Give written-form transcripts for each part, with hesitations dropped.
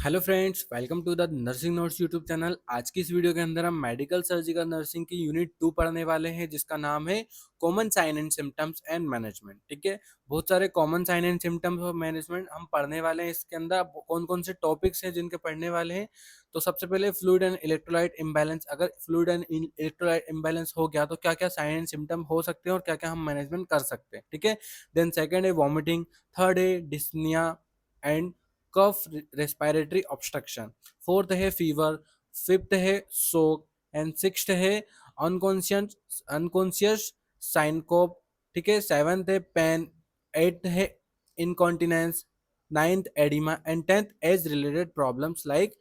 Hello friends, welcome to the nursing notes YouTube channel. आज की इस वीडियो के अंदर हम मेडिकल सर्जिकल नर्सिंग की यूनिट 2 पढ़ने वाले हैं, जिसका नाम है common sign and symptoms and management. ठीक है, बहुत सारे कॉमन साइन एंड सिम्टम्स और मैनेजमेंट हम पढ़ने वाले हैं। इसके अंदर कौन कौन से टॉपिक्स हैं जिनके पढ़ने वाले हैं। तो सबसे पहले फ्लूइड एंड इलेक्ट्रोलाइट इम्बैलेंस। अगर फ्लूइड एंड इलेक्ट्रोलाइट इम्बैलेंस हो गया तो क्या क्या साइन एंड सिम्टम हो सकते हैं और क्या क्या हम मैनेजमेंट कर सकते हैं। ठीक है, देन सेकेंड है वॉमिटिंग, थर्ड है dyspnoea and cough respiratory obstruction, fourth है फीवर, फिफ्थ है सोक एंड सिक्स्थ है अनकॉन्शियस साइनकोप। ठीक है, सेवंथ है पेन, एट्थ है incontinence, ninth oedema and tenth age related problems like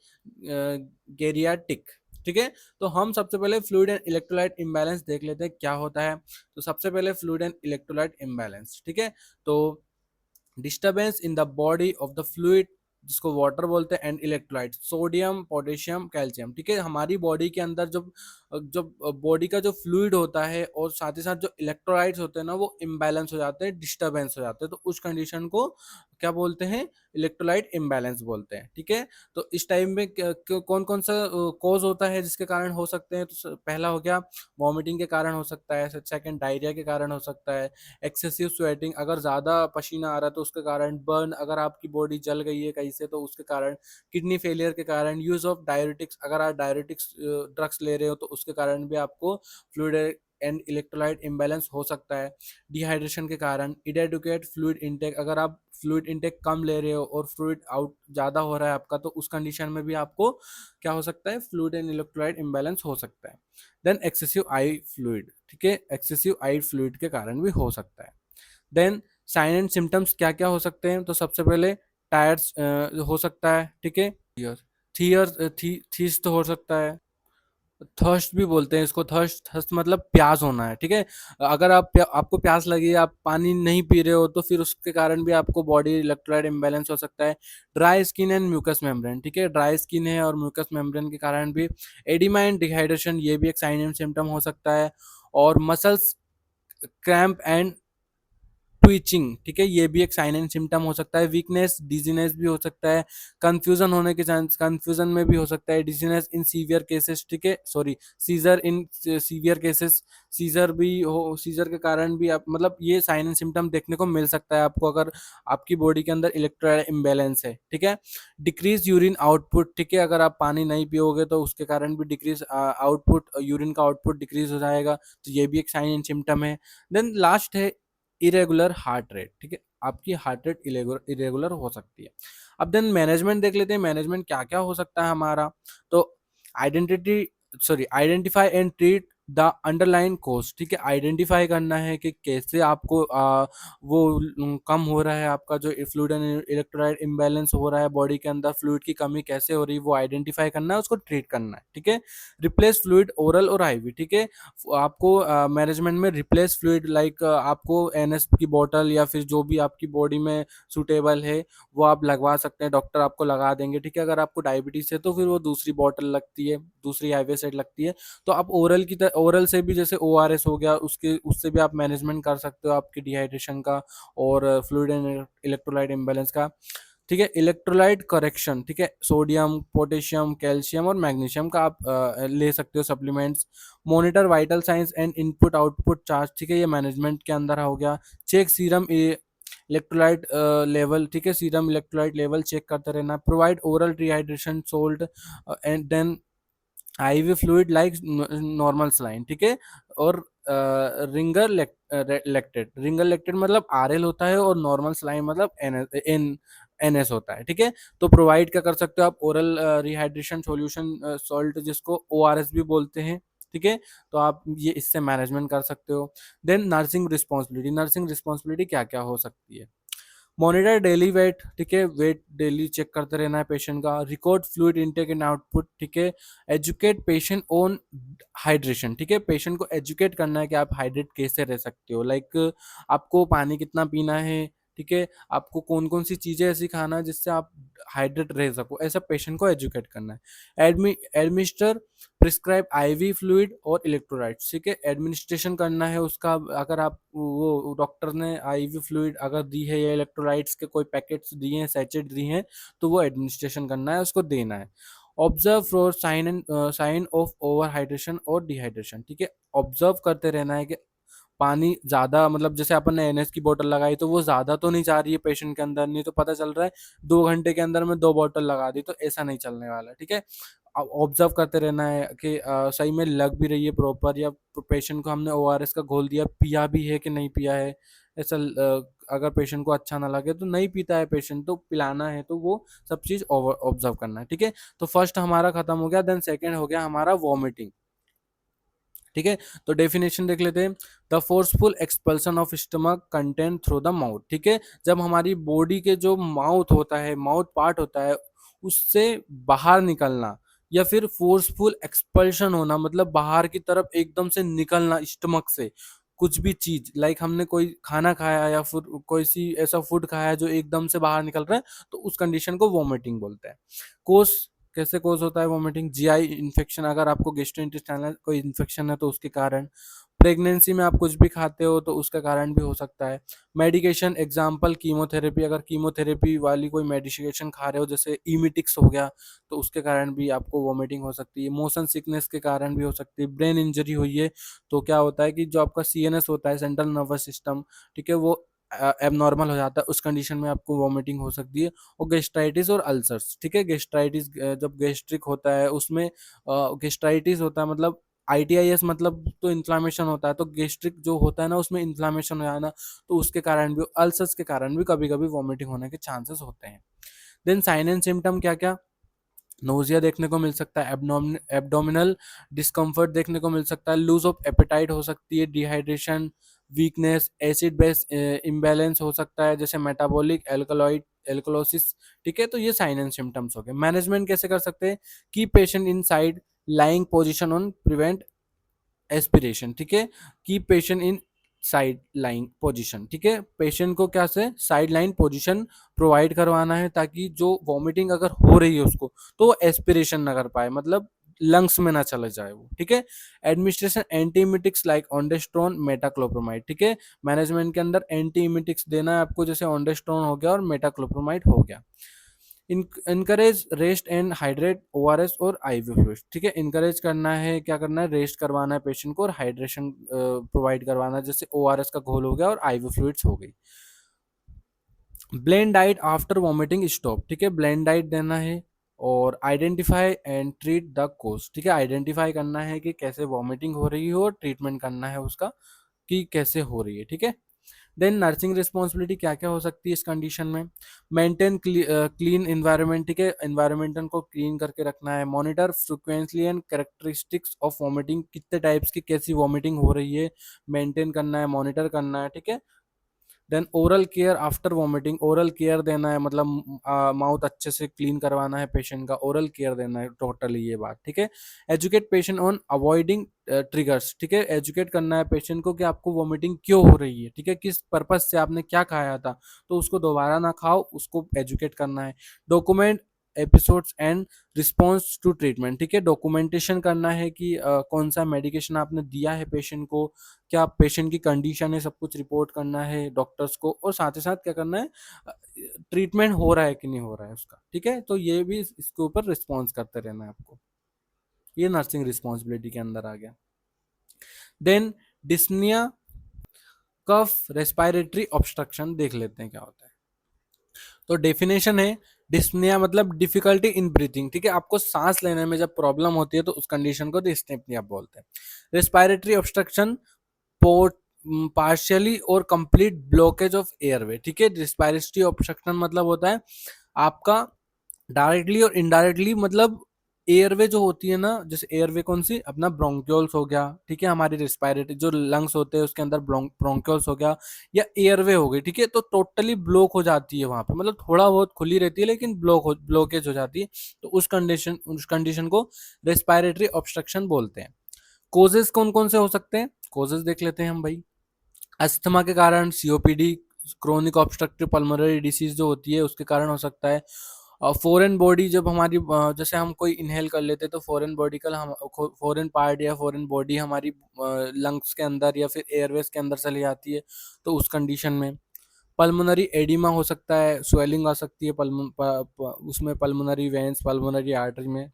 geriatric. ठीक है, तो हम सबसे पहले फ्लूइड एंड इलेक्ट्रोलाइट इम्बैलेंस देख लेते हैं क्या होता है। तो सबसे पहले फ्लूइड एंड इलेक्ट्रोलाइट इम्बैलेंस। ठीक है, तो disturbance in the body of the fluid, जिसको वाटर बोलते हैं, and electrolyte sodium potassium calcium. ठीक है, हमारी बॉडी के अंदर जब जब बॉडी का जो फ्लूइड होता है और साथ ही साथ जो इलेक्ट्रोलाइट्स होते हैं ना, वो इम्बैलेंस हो जाते हैं, डिस्टर्बेंस हो जाते हैं। तो उस कंडीशन को क्या बोलते हैं? इलेक्ट्रोलाइट इम्बैलेंस बोलते हैं। ठीक है, तो इस टाइम में कौन कौन सा कॉज होता है जिसके कारण हो सकते हैं। तो पहला हो गया वॉमिटिंग के कारण हो सकता है, सेकंड डायरिया के कारण हो सकता है, एक्सेसिव स्वेटिंग, अगर ज़्यादा पसीना आ रहा है तो उसके कारण, बर्न, अगर आपकी बॉडी जल गई है कहीं से तो उसके कारण, किडनी फेलियर के कारण, यूज़ ऑफ डायरेटिक्स, अगर आप डायरेटिक्स ड्रग्स ले रहे हो तो उसके कारण भी आपको फ्लूइड एंड इलेक्ट्रोलाइट इम्बैलेंस हो सकता है। डिहाइड्रेशन के कारण, इनएडुकेट फ्लूइड इंटेक, अगर आप फ्लूइड इंटेक कम ले रहे हो और फ्लूइड आउट ज़्यादा हो रहा है आपका, तो उस कंडीशन में भी आपको क्या हो सकता है? फ्लूइड एंड इलेक्ट्रोलाइट इम्बैलेंस हो सकता है। देन एक्सेसिव आई फ्लूइड। ठीक है, एक्सेसिव आई फ्लूइड के कारण भी हो सकता है। देन साइन एंड सिम्टम्स क्या क्या हो सकते हैं। तो सबसे पहले टायर्स हो सकता है। ठीक है, थियर थीस्ट हो सकता है। थर्स्ट भी बोलते हैं इसको, थर्स्ट थर्स्ट मतलब प्यास होना है। ठीक है, अगर आपको प्यास लगी है, आप पानी नहीं पी रहे हो, तो फिर उसके कारण भी आपको बॉडी इलेक्ट्रोलाइट इम्बैलेंस हो सकता है। Dry skin and mucous membrane. ठीक है, ड्राई स्किन है और म्यूकस मेम्ब्रेन के कारण भी एडिमा एंड डिहाइड्रेशन, ये भी एक साइन एंड सिम्टम हो सकता है। और मसल्स क्रैम्प एंड ट्विचिंग। ठीक है, ये भी एक साइन एंड सिम्टम हो सकता है। वीकनेस, डिजीनेस भी हो सकता है। कंफ्यूजन होने के चांस, कंफ्यूजन में भी हो सकता है। Dizziness in severe cases. ठीक है, sorry, seizure in severe cases, seizure भी हो, सीजर के कारण भी आप, मतलब ये साइन एंड सिम्टम देखने को मिल सकता है आपको अगर आपकी बॉडी के अंदर इलेक्ट्रोलाइट इम्बैलेंस है। ठीक है, डिक्रीज यूरिन आउटपुट। ठीक है, अगर आप पानी नहीं पियोगे तो उसके कारण भी डिक्रीज आउटपुट, यूरिन का आउटपुट डिक्रीज हो जाएगा, तो ये भी एक साइन एंड सिम्टम है। देन लास्ट है इरेगुलर हार्ट रेट। ठीक है, आपकी हार्ट रेट इरेगुलर हो सकती है। अब देन मैनेजमेंट देख लेते हैं, मैनेजमेंट क्या क्या हो सकता है हमारा। तो identity identify and treat the underlying cause. ठीक है, आइडेंटिफाई करना है कि कैसे आपको कम हो रहा है, आपका जो फ्लूइड एंड इलेक्ट्रोलाइट इम्बैलेंस हो रहा है बॉडी के अंदर, फ्लूइड की कमी कैसे हो रही है, वो आइडेंटिफाई करना है, उसको ट्रीट करना है। ठीक है, रिप्लेस फ्लूइड ओरल और आईवी। ठीक है, आपको मैनेजमेंट में रिप्लेस फ्लूइड लाइक आपको एनएस की बोतल या फिर जो भी आपकी बॉडी में सूटेबल है वो आप लगवा सकते हैं, डॉक्टर आपको लगा देंगे। ठीक है, अगर आपको डायबिटीज है तो फिर वो दूसरी बोतल लगती है, दूसरी आईवी सेट लगती है। तो आप ओरल से भी, जैसे ओआरएस हो गया, उसके उससे भी आप मैनेजमेंट कर सकते हो आपकी डिहाइड्रेशन का और फ्लूइड एंड इलेक्ट्रोलाइट इम्बैलेंस का। ठीक है, इलेक्ट्रोलाइट करेक्शन। ठीक है, सोडियम, पोटेशियम, कैल्शियम और मैग्नीशियम का आप ले सकते हो supplements. Monitor vital signs and input output chart. ठीक है, ये मैनेजमेंट के अंदर हो गया। Check serum electrolyte level. ठीक है, सीरम इलेक्ट्रोलाइट लेवल चेक करते रहना। Provide oral dehydration salt and then IV fluid like normal saline. ठीक है, और रिंगर लेक्टेड, रिंगर लेक्टेड मतलब आरएल होता है और नॉर्मल सलाइन मतलब एनएस होता है। ठीक है, तो प्रोवाइड क्या कर सकते हो आप? ओरल रिहाइड्रेशन सॉल्यूशन सॉल्ट, जिसको ओआरएस भी बोलते हैं। ठीक है, तो आप ये इससे मैनेजमेंट कर सकते हो। Then nursing responsibility, nursing responsibility क्या क्या हो सकती है। Monitor daily weight. ठीक है, वेट डेली चेक करते रहना है पेशेंट का। Record fluid intake and output. ठीक है, एजुकेट पेशेंट ऑन हाइड्रेशन। ठीक है, पेशेंट को एजुकेट करना है कि आप हाइड्रेट कैसे रह सकते हो, लाइक आपको पानी कितना पीना है। ठीक है, आपको कौन कौन सी चीजें ऐसी खाना है जिससे आप हाइड्रेट रह सको, ऐसा पेशेंट को एजुकेट करना है। एडमिनिस्टर प्रिस्क्राइब आईवी फ्लूइड और इलेक्ट्रोलाइट्स, ठीक है, एडमिनिस्ट्रेशन करना है उसका। अगर आप वो डॉक्टर ने आईवी फ्लूइड अगर दी है या इलेक्ट्रोलाइट्स के कोई पैकेट्स दिए हैं, सैचेट दिए हैं, तो वो एडमिनिस्ट्रेशन करना है, उसको देना है। Observe for sign of over hydration और डिहाइड्रेशन, ठीक है, ऑब्जर्व करते रहना है कि पानी ज्यादा, मतलब जैसे अपन ने एनएस की बोतल लगाई तो वो ज्यादा तो नहीं जा रही है पेशेंट के अंदर, नहीं तो पता चल रहा है 2 घंटे के अंदर में 2 बोतल लगा दी, तो ऐसा नहीं चलने वाला, ठीक है। ऑब्जर्व करते रहना है कि सही में लग भी रही है प्रॉपर, या पेशेंट को हमने ओआरएस का घोल दिया, पिया भी है कि नहीं पिया है, ऐसा अगर पेशेंट को अच्छा ना लगे तो नहीं पीता है पेशेंट, तो पिलाना है, तो वो सब चीज ऑब्जर्व करना है, ठीक है। तो फर्स्ट हमारा खत्म हो गया, देन सेकंड हो गया हमारा वॉमिटिंग, ठीक है। तो डेफिनेशन देख लेते हैं। The forceful expulsion of stomach content through the mouth, ठीक है, जब हमारी बॉडी के जो माउथ होता है, माउथ पार्ट होता है, उससे बाहर निकलना, या फिर फोर्सफुल एक्सपल्शन होना, मतलब बाहर की तरफ एकदम से निकलना स्टमक से, कुछ भी चीज लाइक हमने कोई खाना खाया या फिर कोई सी ऐसा फूड खाया जो एकदम से बाहर निकल रहा है, तो उस कंडीशन को वॉमिटिंग बोलते हैं। कोस कैसे कोज होता है वॉमिटिंग? जीआई इन्फेक्शन, अगर आपको गेस्ट्रोइंटेस्टाइनल कोई इन्फेक्शन है तो उसके कारण। प्रेगनेंसी में आप कुछ भी खाते हो तो उसका कारण भी हो सकता है। मेडिकेशन एग्जांपल कीमोथेरेपी, अगर कीमोथेरेपी वाली कोई मेडिकेशन खा रहे हो जैसे इमिटिक्स हो गया, तो उसके कारण भी आपको वॉमिटिंग हो सकती है। मोशन सिकनेस के कारण भी हो सकती है। ब्रेन इंजरी हुई है तो क्या होता है कि जो आपका सीएनएस होता है, सेंट्रल नर्वस सिस्टम, ठीक है, वो एबनॉर्मल हो जाता है, उस कंडीशन में आपको वॉमिटिंग हो सकती है। और गेस्ट्राइटिस और अल्सर्स, ठीक है, गेस्ट्राइटिस जब गैस्ट्रिक होता है उसमें गेस्ट्राइटिस होता है, मतलब आईटीआईएस मतलब तो इन्फ्लामेशन होता है, तो गैस्ट्रिक जो होता है ना उसमें इन्फ्लामेशन हो जाना, तो उसके कारण भी, अल्सर्स के कारण भी कभी कभी वॉमिटिंग होने के चांसेस होते हैं। देन साइन एंड सिम्टम क्या क्या? नोजिया देखने को मिल सकता है, एब्डोमिनल डिस्कम्फर्ट देखने को मिल सकता है, लूज ऑफ एपेटाइट हो सकती है, dehydration, weakness, acid base imbalance हो सकता है, जैसे मेटाबॉलिक एल्कलॉइड एल्कलोसिस, ठीक है। तो ये साइन एंड सिम्टम्स हो गए। मैनेजमेंट कैसे कर सकते हैं? की patient in side lying position on prevent aspiration, ठीक है, की patient in side line position, ठीक है, पेशेंट को क्या से साइड लाइन पोजिशन प्रोवाइड करवाना है, ताकि जो वॉमिटिंग अगर हो रही है उसको, तो वो एस्पिरेशन ना कर पाए, मतलब लंग्स में ना चले जाए वो, ठीक है। एडमिनिस्ट्रेशन एंटीइमिटिक्स लाइक ऑन्डेस्ट्रोन मेटाक्लोप्रोमाइड, ठीक है, मैनेजमेंट के अंदर एंटीइमिटिक्स देना है आपको, जैसे ऑन्डेस्ट्रोन हो गया और मेटाक्लोप्रोमाइड हो गया। Encourage rest and hydrate ORS और आईवी फ्लूइड्स, ठीक है, इनकरेज करना है, क्या करना है, रेस्ट करवाना है पेशेंट को और हाइड्रेशन प्रोवाइड करवाना है, जैसे ओआरएस का घोल हो गया और आईवी फ्लूइड्स हो गई। Bland diet after vomiting stop, ठीक है, ब्लेंड डाइट देना है। और identify and treat the cause, ठीक है, आइडेंटिफाई करना है कि कैसे वॉमिटिंग हो रही हो और ट्रीटमेंट करना है उसका कि कैसे हो रही है, ठीक है। देन नर्सिंग रिस्पॉन्सिबिलिटी क्या क्या हो सकती है इस कंडीशन में? मेंटेन क्लीन इन्वायरमेंट, ठीक है, इन्वायरमेंटल को क्लीन करके रखना है। Monitor frequently and characteristics of vomiting, कितने टाइप्स की कैसी वॉमिटिंग हो रही है मेंटेन करना है, मॉनिटर करना है, ठीक है। Then oral care after vomiting, oral care देना है, मतलब माउथ अच्छे से क्लीन करवाना है पेशेंट का, ओरल केयर देना है टोटली, ये बात, ठीक है। Educate patient on avoiding triggers, ठीक है, एजुकेट करना है पेशेंट को कि आपको वॉमिटिंग क्यों हो रही है, ठीक है, किस पर्पज से आपने क्या खाया था, तो उसको दोबारा ना खाओ, उसको एजुकेट करना है। Document episodes and response to treatment, ठीक है, डॉक्यूमेंटेशन करना है कि कौन सा मेडिकेशन आपने दिया है पेशेंट को, क्या पेशेंट की कंडीशन है, सब कुछ रिपोर्ट करना है डॉक्टर्स को, और साथ ही साथ क्या करना है, ट्रीटमेंट हो रहा है कि नहीं हो रहा है उसका, ठीक है। तो ये भी इसके ऊपर रिस्पॉन्स करते रहना है आपको, ये नर्सिंग रिस्पॉन्सिबिलिटी के अंदर आ गया। देन डिस्निया कफ रेस्पिरेटरी ऑब्स्ट्रक्शन देख लेते हैं क्या होता है। तो डेफिनेशन है, डिस्निया मतलब डिफिकल्टी इन ब्रीथिंग, ठीक है, आपको सांस लेने में जब प्रॉब्लम होती है तो उस कंडीशन को डिस्निया बोलते हैं। रेस्पिरेटरी ऑब्स्ट्रक्शन पोर्ट पार्शियली और कंप्लीट ब्लॉकेज ऑफ एयरवे, ठीक है, रिस्पायरेटरी ऑब्स्ट्रक्शन मतलब होता है आपका डायरेक्टली और इनडायरेक्टली, मतलब एयरवे जो होती है ना, जैसे एयरवे कौन सी, अपना ब्रोंक्यूल्स हो गया, ठीक है, हमारी रिस्पायरेटरी जो लंग्स होते हैं उसके अंदर ब्रोंक्यूल्स हो गया या एयरवे हो गई, ठीक है, तो टोटली ब्लॉक हो जाती है वहां पे, मतलब थोड़ा बहुत खुली रहती है लेकिन ब्लॉकेज हो जाती है, तो उस कंडीशन को रेस्पिरेटरी ऑब्स्ट्रक्शन बोलते हैं। कोजेस कौन कौन से हो सकते हैं? कोजेस देख लेते हैं हम भाई। अस्थमा के कारण, COPD chronic obstructive pulmonary disease जो होती है उसके कारण हो सकता है। फॉरेन बॉडी जब हमारी जैसे हम कोई इनहेल कर लेते हैं तो फॉरेन बॉडी का हम फॉरेन पार्ट या फॉरेन बॉडी हमारी लंग्स के अंदर या फिर एयरवेज के अंदर चली जाती है, तो उस कंडीशन में पल्मोनरी एडिमा हो सकता है, स्वेलिंग आ सकती है उसमें पल्मोनरी वेंस पल्मोनरी आर्टरी में,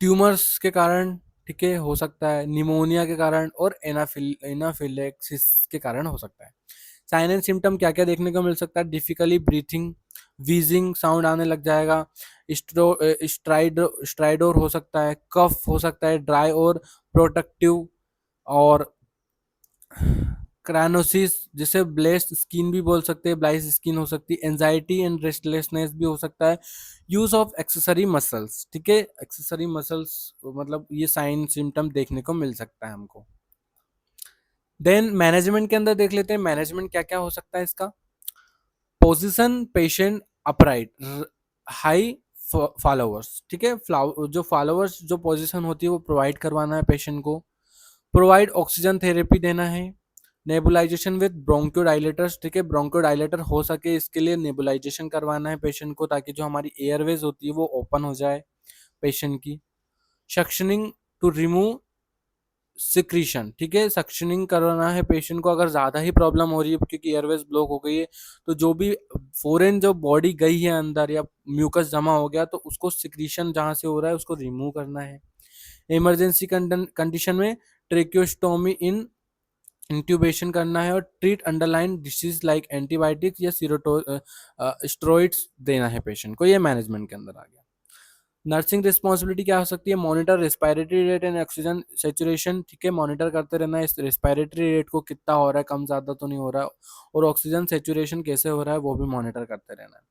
ट्यूमर्स के कारण, ठीक है, हो सकता है, निमोनिया के कारण और एनाफिलेक्सिस के कारण हो सकता है। साइन एंड सिम्टम क्या क्या देखने को मिल सकता है? डिफिकल्टी ब्रीथिंग, वीजिंग साउंड आने लग जाएगा, स्ट्राइडोर हो सकता है, कफ हो सकता है ड्राई और प्रोटेक्टिव, और क्रानोसिस जिसे ब्लेस्ड स्किन भी बोल सकते हैं, ब्लाइस स्किन हो सकती है, एंजाइटी एंड रेस्टलेसनेस भी हो सकता है, यूज ऑफ एक्सेसरी मसल्स, ठीक है, एक्सेसरी मसल्स मतलब ये साइन सिम्टम देखने को मिल सकता है हमको। देन मैनेजमेंट के अंदर देख लेते हैं मैनेजमेंट क्या क्या हो सकता है इसका। Position patient upright, high followers, ठीक है, जो फॉलोअर्स जो पोजीशन होती है वो प्रोवाइड करवाना है पेशेंट को, प्रोवाइड ऑक्सीजन थेरेपी देना है, नेबुलाइजेशन विद ब्रोंकोडाइलेटर्स, ठीक है, ब्रोंकोडाइलेटर हो सके इसके लिए नेबुलाइजेशन करवाना है पेशेंट को ताकि जो हमारी एयरवेज होती है वो ओपन हो जाए पेशेंट की, सक्शनिंग टू रिमूव सिक्रीशन, ठीक है, सक्शनिंग करवाना है पेशेंट को अगर ज़्यादा ही प्रॉब्लम हो रही है क्योंकि एयरवेज ब्लॉक हो गई है, तो जो भी फॉरेन जो बॉडी गई है अंदर या म्यूकस जमा हो गया तो उसको सिक्रीशन जहाँ से हो रहा है उसको रिमूव करना है। इमरजेंसी कंडीशन में ट्रेक्योस्टोमी इन इंट्यूबेशन करना है और treat underline disease like antibiotics या स्टेरॉइड्स देना है पेशेंट को। ये मैनेजमेंट के अंदर आ गया। नर्सिंग रिस्पॉन्सिबिलिटी क्या हो सकती है? Monitor respiratory rate and oxygen saturation, ठीक है, मॉनिटर करते रहना है इस रेस्पिरेटरी रेट को कितना हो रहा है, कम ज़्यादा तो नहीं हो रहा है, और ऑक्सीजन सेचुरेशन कैसे हो रहा है वो भी मॉनिटर करते रहना है।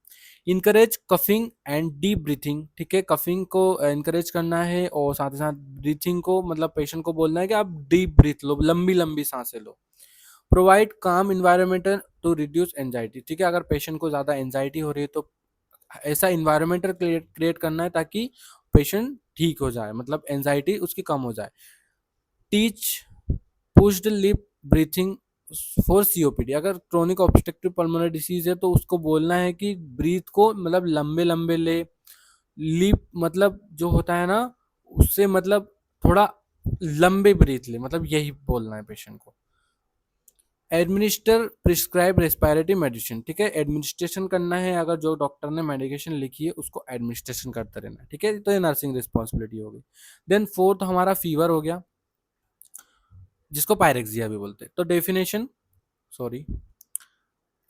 Encourage coughing and deep breathing, ठीक है, कफिंग को इनकरेज करना है और साथ ही साथ ब्रीथिंग को मतलब पेशेंट को बोलना है कि आप डीप ब्रीथ लो, लंबी लंबी सांसें लो। प्रोवाइड काम इन्वायरमेंट टू रिड्यूस एंजाइटी, ठीक है, अगर पेशेंट को ज़्यादा एंजाइटी हो रही है तो ऐसा इन्वायरमेंट क्रिएट करना है ताकि पेशेंट ठीक हो जाए, मतलब एंजाइटी उसकी कम हो जाए। Teach pushed lip breathing for COPD, अगर क्रोनिक ऑब्स्ट्रक्टिव पल्मोनरी डिसीज है तो उसको बोलना है कि ब्रीथ को मतलब लंबे लंबे ले, लिप मतलब जो होता है ना उससे मतलब थोड़ा लंबे ब्रीथ ले, मतलब यही बोलना है पेशेंट को। एडमिनिस्टर प्रिस्क्राइब रेस्पिरेटरी मेडिसिन, ठीक है, एडमिनिस्ट्रेशन करना है, अगर जो डॉक्टर ने मेडिकेशन लिखी है उसको एडमिनिस्ट्रेशन करते रहना है, ठीक है, तो ये नर्सिंग रिस्पॉन्सिबिलिटी होगी। देन फोर्थ हमारा फीवर हो गया जिसको पायरेक्सिया भी बोलते हैं। तो definition, sorry,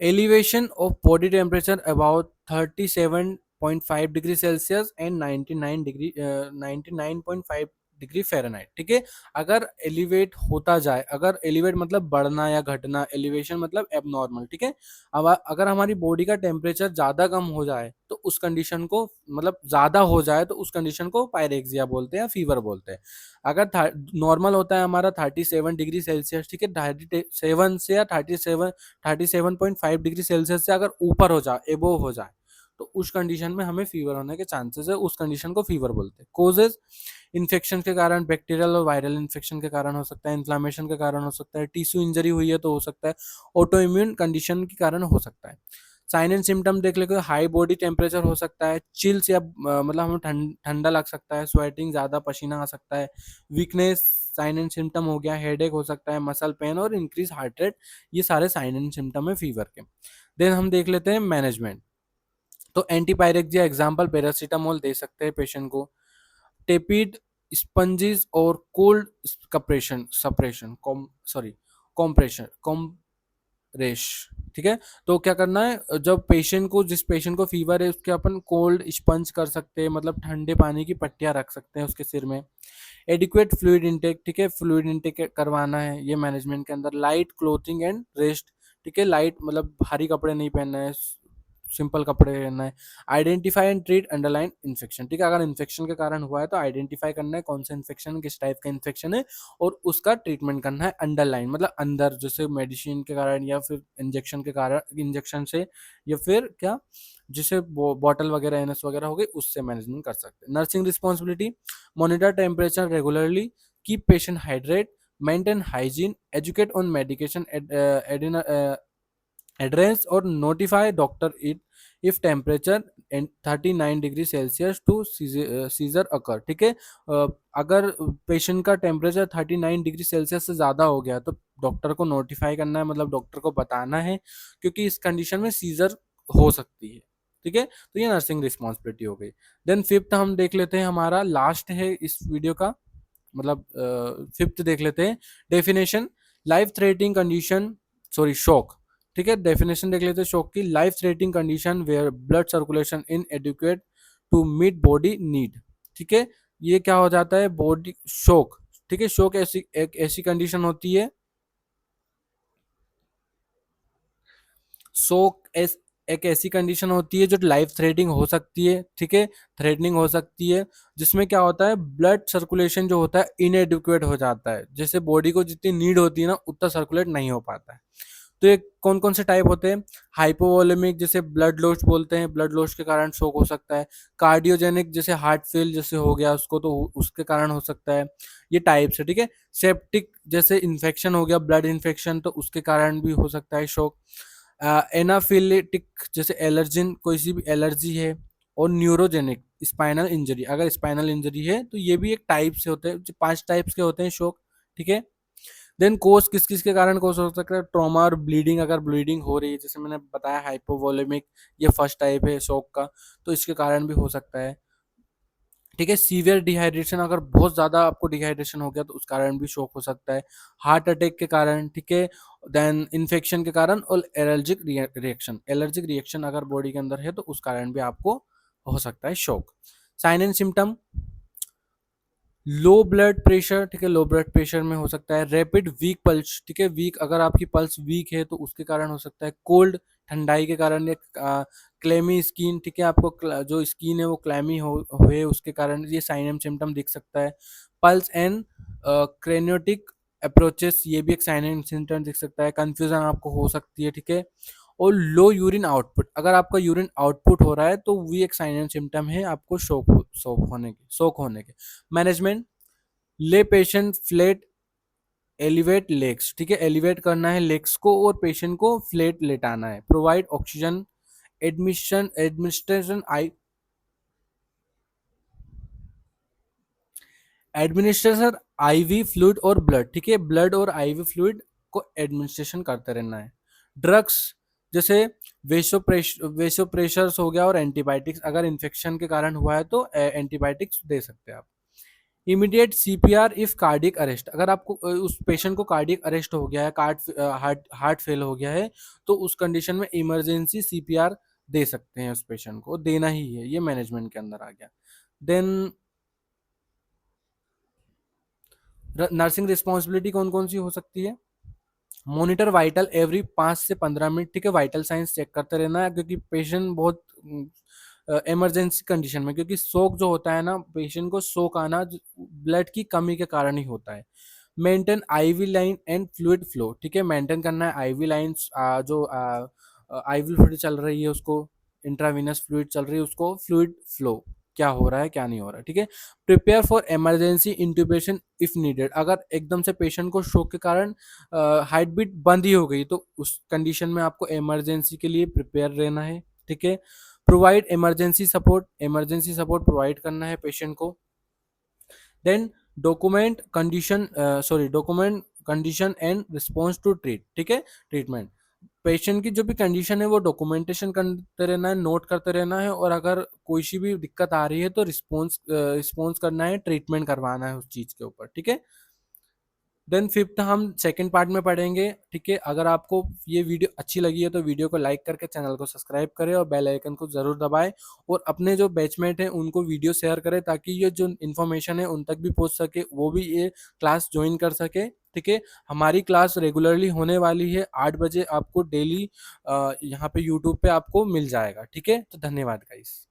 elevation of body temperature about 37.5 degree Celsius and 99.5 degree Fahrenheit, ठीक है, अगर एलिवेट होता जाए, अगर एलिवेट मतलब बढ़ना या घटना, एलिवेशन मतलब एबनॉर्मल, ठीक है, अब अगर हमारी बॉडी का टेम्परेचर ज़्यादा कम हो जाए तो उस कंडीशन को मतलब ज़्यादा हो जाए तो उस कंडीशन को पायरेक्सिया बोलते हैं या फीवर बोलते हैं। अगर नॉर्मल होता है हमारा 37 डिग्री सेल्सियस, ठीक है, 37 से या 37.5 डिग्री सेल्सियस से अगर ऊपर हो जाए, एबोव हो जाए, तो उस कंडीशन में हमें फीवर होने के चांसेस है, उस कंडीशन को फीवर बोलते हैं। कोजेज, इन्फेक्शन के कारण, बैक्टीरियल और वायरल इन्फेक्शन के कारण हो सकता है, इन्फ्लामेशन के कारण हो सकता है, टिश्यू इंजरी हुई है तो हो सकता है, ऑटो इम्यून कंडीशन के कारण हो सकता है। साइन एंड सिम्टम देख लेते, हाई बॉडी टेम्परेचर हो सकता है, चिल्स या मतलब हमें ठंडा लग सकता है, स्वेटिंग, ज़्यादा पसीना आ सकता है, वीकनेस साइन एंड सिम्टम हो गया, हेडेक हो सकता है, मसल पेन और इंक्रीज हार्ट रेट, ये सारे साइन एंड सिम्टम है फीवर के। देन हम देख लेते हैं मैनेजमेंट। तो एंटीपायरेक्सिया एग्जाम्पल पैरासीटामोल दे सकते हैं पेशेंट को, टेपिड स्पंजेस और cold compression suppression com sorry compression रेश, ठीक है, तो क्या करना है, जब पेशेंट को जिस पेशेंट को फीवर है उसके अपन कोल्ड स्पंज कर सकते हैं, मतलब ठंडे पानी की पट्टियाँ रख सकते हैं उसके सिर में। एडिक्वेट फ्लूइड इंटेक, ठीक है, फ्लूइड इंटेक करवाना है ये मैनेजमेंट के अंदर। लाइट क्लोथिंग एंड रेस्ट, ठीक है, लाइट मतलब भारी कपड़े नहीं पहनना है, सिंपल कपड़े पहनना है। Identify and treat underline infection, ठीक है, अगर इन्फेक्शन के कारण हुआ है तो आइडेंटिफाई करना है कौन सा इन्फेक्शन, किस टाइप का इन्फेक्शन है, और उसका ट्रीटमेंट करना है अंडरलाइन, मतलब अंदर, जैसे मेडिसिन के कारण या फिर इंजेक्शन के कारण, इंजेक्शन से, या फिर क्या जिसे बॉटल वगैरह एनएस वगैरह हो गई उससे मैनेजमेंट कर सकते हैं। Nursing responsibility, monitor temperature regularly, keep patient hydrate, maintain hygiene, educate on medication address or notify doctor it if temperature and 39 degree Celsius to seizure occur, ठीक है। अगर पेशेंट का टेम्परेचर 39 डिग्री सेल्सियस से ज़्यादा हो गया तो डॉक्टर को नोटिफाई करना है, मतलब डॉक्टर को बताना है, क्योंकि इस कंडीशन में सीजर हो सकती है, ठीक है। तो ये नर्सिंग रिस्पॉन्सिबिलिटी हो गई। देन फिफ्थ हम देख लेते हैं, हमारा लास्ट है इस वीडियो का, मतलब फिफ्थ देख लेते हैं, definition life threatening condition, sorry shock, ठीक है। डेफिनेशन देख लेते हैं शॉक की, life threatening condition where blood circulation inadequate to meet body need, ठीक है। ये क्या हो जाता है, बॉडी शॉक, ठीक है। शॉक ऐसी एक ऐसी कंडीशन होती है, शॉक एक ऐसी कंडीशन होती है जो लाइफ थ्रेटनिंग हो सकती है, ठीक है, थ्रेटनिंग हो सकती है, जिसमें क्या होता है, ब्लड सर्कुलेशन जो होता है इनएडिक्वेट हो जाता है, जैसे बॉडी को जितनी नीड होती है ना उतना सर्कुलेट नहीं हो पाता है। तो ये कौन कौन से टाइप होते हैं, हाइपोवोलेमिक जैसे ब्लड लॉस बोलते हैं, ब्लड लॉस के कारण शोक हो सकता है। कार्डियोजेनिक जैसे हार्ट फेल जैसे हो गया उसको तो उसके कारण हो सकता है, ये टाइप्स है, ठीक है। सेप्टिक जैसे इन्फेक्शन हो गया, ब्लड इन्फेक्शन, तो उसके कारण भी हो सकता है शोक। एनाफिलिटिक जैसे एलर्जिन, कोई सी भी एलर्जी है। और न्यूरोजेनिक स्पाइनल इंजरी, अगर स्पाइनल इंजरी है तो ये भी एक टाइप से होते हैं, 5 टाइप्स के होते हैं शोक, ठीक है। देन कोस किस किस के कारण कोस हो सकता है, ट्रॉमा और ब्लीडिंग, अगर ब्लीडिंग हो रही है जैसे मैंने बताया हाइपोवोलेमिक, ये फर्स्ट टाइप है शॉक का, तो इसके कारण भी हो सकता है, ठीक है। सीवियर डिहाइड्रेशन, अगर बहुत ज़्यादा आपको डिहाइड्रेशन हो गया तो उस कारण भी शॉक हो सकता है। हार्ट अटैक के कारण, ठीक है। देन इन्फेक्शन के कारण, और एलर्जिक रिएक्शन, एलर्जिक रिएक्शन अगर बॉडी के अंदर है तो उस कारण भी आपको हो सकता है shock. Sign and symptom, low blood pressure, ठीक है, लो ब्लड प्रेशर में हो सकता है। रैपिड वीक पल्स, ठीक है, वीक अगर आपकी पल्स वीक है तो उसके कारण हो सकता है। कोल्ड, ठंडाई के कारण, या क्लेमी स्किन, ठीक है, आपको जो स्किन है वो क्लैमी हुए उसके कारण ये साइन एंड सिम्टम दिख सकता है। पल्स एंड क्रेनियोटिक अप्रोचेस, ये भी एक साइन एंड सिम्टम दिख सकता है। कंफ्यूजन आपको हो सकती है, ठीक है। और लो यूरिन आउटपुट, अगर आपका यूरिन आउटपुट हो रहा है तो वो एक साइन एंड सिम्टम है आपको शोक होने के। मैनेजमेंट, ले पेशेंट फ्लैट, एलिवेट लेग्स, ठीक है, एलिवेट करना है लेग्स को और पेशेंट को फ्लैट लेटाना है। Provide oxygen, administration administration IV fluid और ब्लड, ठीक है, ब्लड और आईवी फ्लूइड को एडमिनिस्ट्रेशन करते रहना है। ड्रग्स जैसे वेसोप्रेशर्स हो गया और एंटीबायोटिक्स, अगर इन्फेक्शन के कारण हुआ है तो एंटीबायोटिक्स दे सकते हैं आप। Immediate CPR if cardiac arrest, अगर आपको उस पेशेंट को कार्डिक अरेस्ट हो गया है, हार्ट फेल हो गया है, तो उस कंडीशन में इमरजेंसी सीपीआर दे सकते हैं, उस पेशेंट को देना ही है, ये मैनेजमेंट के अंदर आ गया। देन नर्सिंग रिस्पॉन्सिबिलिटी कौन कौन सी हो सकती है, मॉनिटर वाइटल एवरी 5 से 15 मिनट, ठीक है, वाइटल साइंस चेक करते रहना है, क्योंकि पेशेंट बहुत इमरजेंसी कंडीशन में, क्योंकि शोक जो होता है ना, पेशेंट को शोक आना ब्लड की कमी के कारण ही होता है। Maintain IV line and fluid flow, ठीक है, मेंटेन करना है आईवी लाइंस, जो आईवी फ्लूइड चल रही है उसको, इंट्रावीनस फ्लूइड चल रही है उसको, फ्लूइड फ्लो क्या हो रहा है क्या नहीं हो रहा है, ठीक है। Prepare for emergency intubation if needed, अगर एकदम से पेशेंट को शोक के कारण हार्ट बीट बंद ही हो गई तो उस कंडीशन में आपको इमरजेंसी के लिए प्रिपेयर रहना है, ठीक है। प्रोवाइड इमरजेंसी सपोर्ट प्रोवाइड करना है पेशेंट को। Then document condition and response to ठीक है, ट्रीटमेंट, पेशेंट की जो भी कंडीशन है वो डॉक्यूमेंटेशन करते रहना है, नोट करते रहना है, और अगर कोई सी भी दिक्कत आ रही है तो रिस्पॉन्स करना है, ट्रीटमेंट करवाना है उस चीज़ के ऊपर, ठीक है। देन फिफ्थ हम सेकंड पार्ट में पढ़ेंगे, ठीक है। अगर आपको ये वीडियो अच्छी लगी है तो वीडियो को लाइक करके चैनल को सब्सक्राइब करें और बेल आइकन को ज़रूर दबाएं, और अपने जो बैचमेट हैं उनको वीडियो शेयर करें ताकि ये जो इन्फॉर्मेशन है उन तक भी पहुंच सके, वो भी ये क्लास ज्वाइन कर सके, ठीक है। हमारी क्लास रेगुलरली होने वाली है 8 बजे, आपको डेली यहाँ पे यूट्यूब पे आपको मिल जाएगा, ठीक है। तो धन्यवाद गाइस।